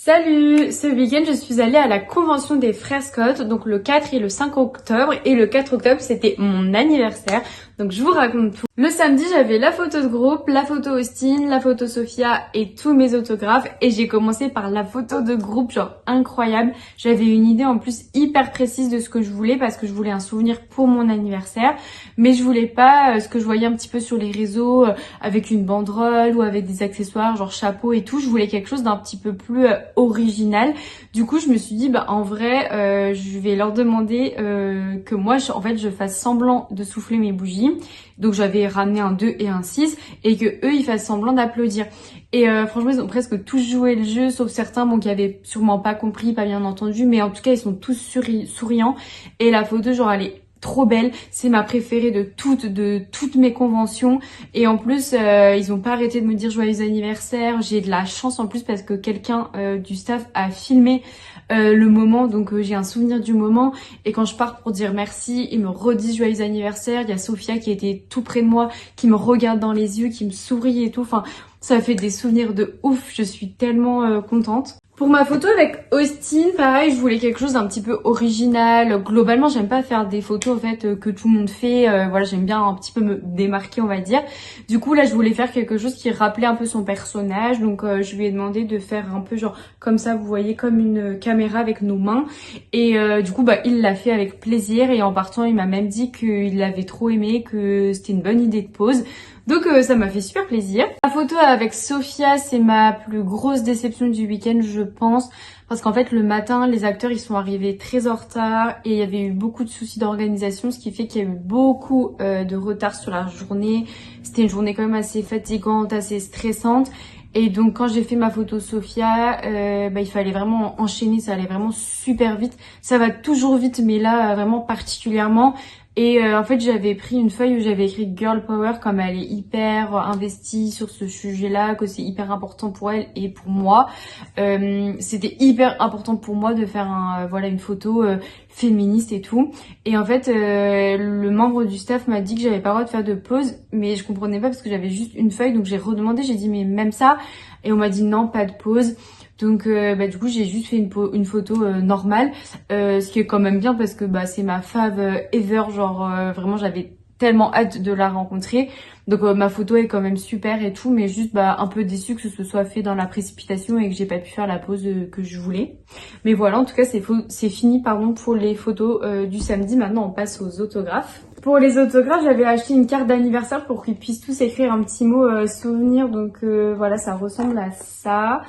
Salut! Ce week-end, je suis allée à la convention des frères Scott, donc le 4 et le 5 octobre. Et le 4 octobre, c'était mon anniversaire. Donc je vous raconte tout. Le samedi, j'avais la photo de groupe, la photo Austin, la photo Sophia et tous mes autographes. Et j'ai commencé par la photo de groupe, genre incroyable. J'avais une idée en plus hyper précise de ce que je voulais parce que je voulais un souvenir pour mon anniversaire. Mais je voulais pas ce que je voyais un petit peu sur les réseaux avec une banderole ou avec des accessoires genre chapeau et tout. Je voulais quelque chose d'un petit peu plus original. Du coup, je me suis dit, en vrai, je vais leur demander que moi, je fasse semblant de souffler mes bougies. Donc, j'avais ramené un 2 et un 6 et que eux, ils fassent semblant d'applaudir. Et franchement, ils ont presque tous joué le jeu, sauf certains, qui avaient sûrement pas compris, pas bien entendu. Mais en tout cas, ils sont tous souriants. Et la photo, genre, elle est trop belle, c'est ma préférée de toutes mes conventions et en plus ils ont pas arrêté de me dire joyeux anniversaire. J'ai de la chance en plus parce que quelqu'un du staff a filmé le moment, donc j'ai un souvenir du moment et quand je pars pour dire merci, ils me redisent joyeux anniversaire. Il y a Sophia qui était tout près de moi, qui me regarde dans les yeux, qui me sourit et tout, enfin ça fait des souvenirs de ouf, je suis tellement contente. Pour ma photo avec Austin, pareil, je voulais quelque chose d'un petit peu original. Globalement, j'aime pas faire des photos en fait que tout le monde fait. Voilà, j'aime bien un petit peu me démarquer, on va dire. Du coup, là, je voulais faire quelque chose qui rappelait un peu son personnage. Donc, je lui ai demandé de faire un peu genre comme ça, vous voyez, comme une caméra avec nos mains. Et du coup, il l'a fait avec plaisir. Et en partant, il m'a même dit qu'il l'avait trop aimé, que c'était une bonne idée de pose. Donc ça m'a fait super plaisir. La photo avec Sophia, c'est ma plus grosse déception du week-end, je pense. Parce qu'en fait, le matin, les acteurs, ils sont arrivés très en retard et il y avait eu beaucoup de soucis d'organisation, ce qui fait qu'il y a eu beaucoup de retard sur la journée. C'était une journée quand même assez fatigante, assez stressante. Et donc quand j'ai fait ma photo Sophia, il fallait vraiment enchaîner, ça allait vraiment super vite. Ça va toujours vite, mais là, vraiment particulièrement. Et en fait, j'avais pris une feuille où j'avais écrit Girl Power, comme elle est hyper investie sur ce sujet-là, que c'est hyper important pour elle et pour moi. C'était hyper important pour moi de faire une photo féministe et tout. Et en fait, le membre du staff m'a dit que j'avais pas le droit de faire de pause, mais je comprenais pas parce que j'avais juste une feuille, donc j'ai redemandé, j'ai dit mais même ça, et on m'a dit non, pas de pause. Donc du coup j'ai juste fait une photo normale, ce qui est quand même bien parce que c'est ma fave ever, genre vraiment j'avais tellement hâte de la rencontrer. Donc ma photo est quand même super et tout, mais juste un peu déçue que ce soit fait dans la précipitation et que j'ai pas pu faire la pose que je voulais. Mais voilà, en tout cas c'est fini pour les photos du samedi. Maintenant on passe aux autographes. Pour les autographes, j'avais acheté une carte d'anniversaire pour qu'ils puissent tous écrire un petit mot souvenir. Donc voilà, ça ressemble à ça.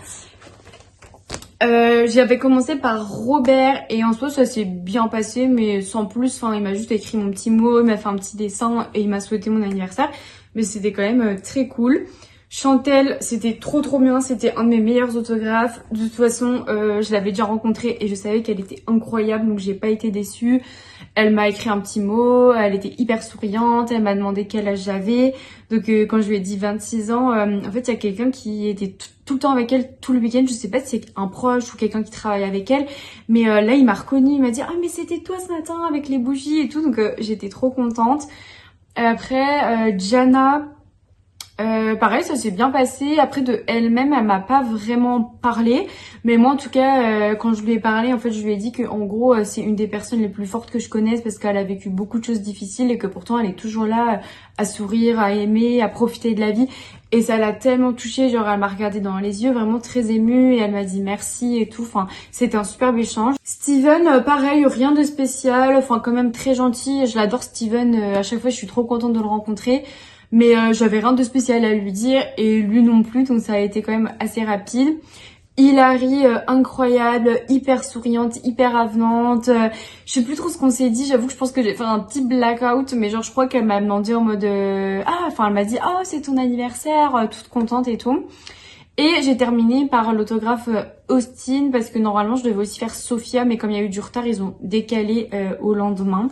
J'avais commencé par Robert et en soi ça s'est bien passé mais sans plus, il m'a juste écrit mon petit mot, il m'a fait un petit dessin et il m'a souhaité mon anniversaire, mais c'était quand même très cool. Chantel, c'était trop bien, c'était un de mes meilleurs autographes. De toute façon, je l'avais déjà rencontrée et je savais qu'elle était incroyable, donc j'ai pas été déçue. Elle m'a écrit un petit mot, elle était hyper souriante, elle m'a demandé quel âge j'avais. Donc quand je lui ai dit 26 ans, en fait il y a quelqu'un qui était tout le temps avec elle tout le week-end. Je sais pas si c'est un proche ou quelqu'un qui travaille avec elle, mais là il m'a reconnue, il m'a dit ah mais c'était toi ce matin avec les bougies et tout, donc j'étais trop contente. Après Jana, pareil, ça s'est bien passé. Après, de elle-même, elle m'a pas vraiment parlé. Mais moi, en tout cas, quand je lui ai parlé, en fait, je lui ai dit que, en gros, c'est une des personnes les plus fortes que je connaisse parce qu'elle a vécu beaucoup de choses difficiles et que pourtant, elle est toujours là à sourire, à aimer, à profiter de la vie. Et ça l'a tellement touchée, genre, elle m'a regardé dans les yeux, vraiment très émue, et elle m'a dit merci et tout. Enfin, c'était un superbe échange. Steven, pareil, rien de spécial. Quand même très gentil. Je l'adore, Steven. À chaque fois, je suis trop contente de le rencontrer. Mais j'avais rien de spécial à lui dire et lui non plus, donc ça a été quand même assez rapide. Hilary, incroyable, hyper souriante, hyper avenante. Je sais plus trop ce qu'on s'est dit, j'avoue que je pense que j'ai fait un petit blackout, mais genre je crois qu'elle m'a demandé en mode... elle m'a dit « Oh, c'est ton anniversaire », toute contente et tout. Et j'ai terminé par l'autographe Austin, parce que normalement je devais aussi faire Sophia, mais comme il y a eu du retard, ils ont décalé au lendemain.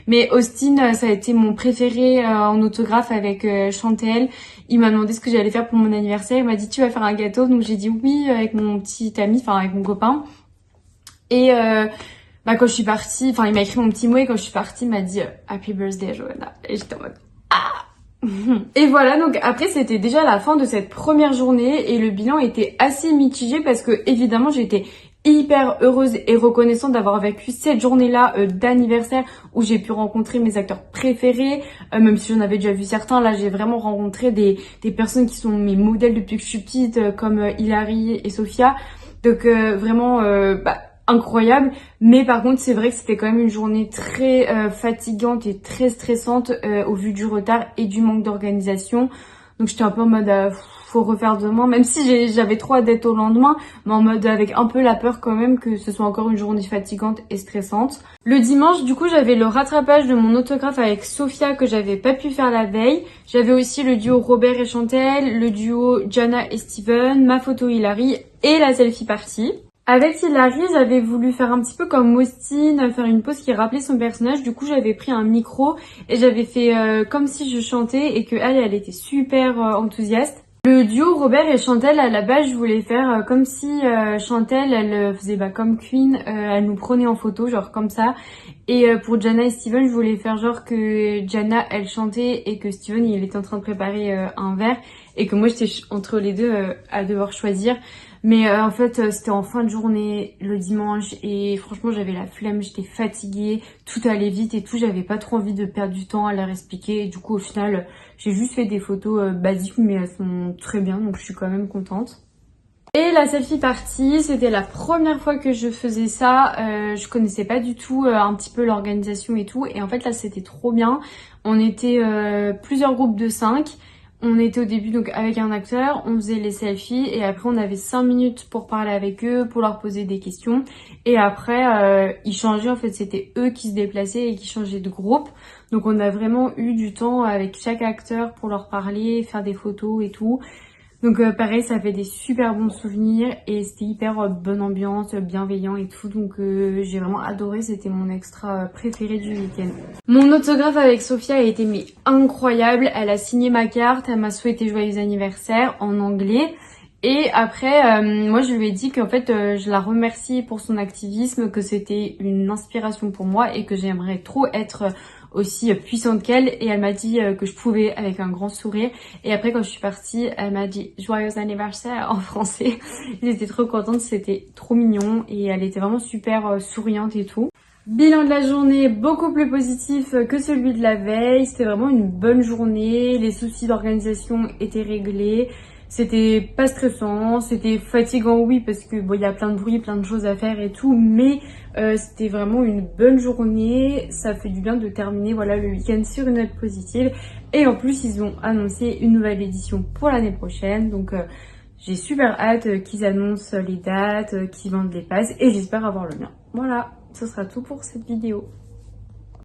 Mais Austin, ça a été mon préféré en autographe avec Chantel. Il m'a demandé ce que j'allais faire pour mon anniversaire. Il m'a dit tu vas faire un gâteau. Donc j'ai dit oui avec mon petit ami, avec mon copain. Et quand je suis partie, il m'a écrit mon petit mot et quand je suis partie, il m'a dit Happy birthday Joanna. Et j'étais en mode ah. Et voilà, donc après c'était déjà la fin de cette première journée et le bilan était assez mitigé parce que évidemment j'étais hyper heureuse et reconnaissante d'avoir vécu cette journée-là d'anniversaire où j'ai pu rencontrer mes acteurs préférés, même si j'en avais déjà vu certains. Là j'ai vraiment rencontré des personnes qui sont mes modèles depuis que je suis petite, comme Hilary et Sophia. Donc vraiment incroyable. Mais par contre c'est vrai que c'était quand même une journée très fatigante et très stressante au vu du retard et du manque d'organisation. Donc j'étais un peu en mode faut refaire demain, même si j'avais trop hâte d'être au lendemain, mais en mode avec un peu la peur quand même que ce soit encore une journée fatigante et stressante. Le dimanche, du coup, j'avais le rattrapage de mon autographe avec Sophia que j'avais pas pu faire la veille. J'avais aussi le duo Robert et Chantel, le duo Jana et Steven, ma photo Hilary et la selfie party. Avec Hilary, j'avais voulu faire un petit peu comme Austin, faire une pose qui rappelait son personnage. Du coup, j'avais pris un micro et j'avais fait comme si je chantais et que elle était super enthousiaste. Le duo Robert et Chantel, à la base, je voulais faire comme si Chantel, elle faisait comme Queen, elle nous prenait en photo, genre comme ça. Et pour Jana et Steven, je voulais faire genre que Jana, elle chantait et que Steven, il était en train de préparer un verre et que moi, j'étais entre les deux à devoir choisir. Mais en fait, c'était en fin de journée, le dimanche, et franchement, j'avais la flemme, j'étais fatiguée, tout allait vite et tout, j'avais pas trop envie de perdre du temps à leur expliquer. Et du coup, au final, j'ai juste fait des photos basiques, mais elles sont très bien, donc je suis quand même contente. Et la selfie party, c'était la première fois que je faisais ça. Je connaissais pas du tout un petit peu l'organisation et tout. Et en fait là c'était trop bien. On était plusieurs groupes de 5. On était au début donc avec un acteur, on faisait les selfies et après on avait 5 minutes pour parler avec eux, pour leur poser des questions. Et après ils changeaient, en fait c'était eux qui se déplaçaient et qui changeaient de groupe. Donc on a vraiment eu du temps avec chaque acteur pour leur parler, faire des photos et tout. Donc pareil, ça fait des super bons souvenirs et c'était hyper bonne ambiance, bienveillant et tout. Donc j'ai vraiment adoré, c'était mon extra préféré du week-end. Mon autographe avec Sophia a été incroyable. Elle a signé ma carte, elle m'a souhaité joyeux anniversaire en anglais. Et après, moi je lui ai dit qu'en fait je la remercie pour son activisme, que c'était une inspiration pour moi et que j'aimerais trop être aussi puissante qu'elle. Et elle m'a dit que je pouvais avec un grand sourire. Et après quand je suis partie, elle m'a dit joyeux anniversaire en français. J'étais trop contente, c'était trop mignon et elle était vraiment super souriante et tout. Bilan de la journée, beaucoup plus positif que celui de la veille. C'était vraiment une bonne journée. Les soucis d'organisation étaient réglés. C'était pas stressant, c'était fatigant oui parce que bon il y a plein de bruit, plein de choses à faire et tout, mais c'était vraiment une bonne journée. Ça fait du bien de terminer voilà le week-end sur une note positive. Et en plus ils ont annoncé une nouvelle édition pour l'année prochaine, donc j'ai super hâte qu'ils annoncent les dates, qu'ils vendent les passes et j'espère avoir le mien. Voilà, ce sera tout pour cette vidéo.